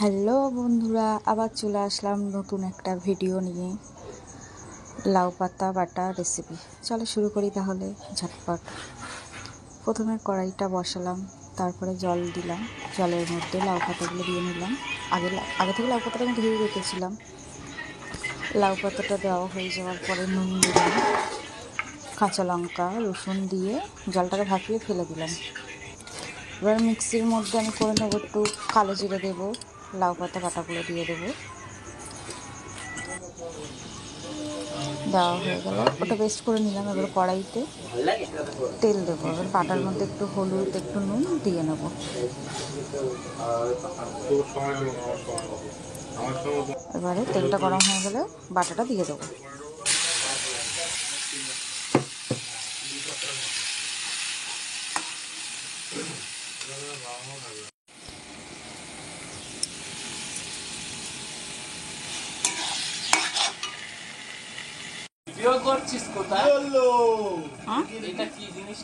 Hello বন্ধুরা, আবার চলে আসলাম নতুন একটা ভিডিও নিয়ে। লাউ পাতা বাটা রেসিপি। চলো শুরু করি তাহলে ঝটপট। প্রথমে কড়াইটা বসালাম, তারপরে জল দিলাম। জলের মধ্যে লাউ পাতাগুলো দিয়ে নিলাম। আগে থেকে লাউ পাতাটা আমি ধুয়ে রেখেছিলাম। লাউ পাতাটা দেওয়া হয়ে যাওয়ার পরে নুন দিলাম, কাঁচা লঙ্কা রসুন দিয়ে জলটাকে ভাপিয়ে ফেলে দিলাম। এবার মিক্সির মধ্যে আমি করে নেবো, একটু কালো জিরে দেবো, লাউ পাতা বাটাগুলো দিয়ে দেবো। দেওয়া হয়ে গেল, ওটা পেস্ট করে নিলাম। এবার কড়াইতে তেল দেবো। এবার বাটার মধ্যে একটু হলুদ, একটু নুন দিয়ে নেবো। এবারে তেলটা গরম হয়ে গেলে বাটাটা দিয়ে দেবো। করছিস কোথায়? এটা কি জিনিস?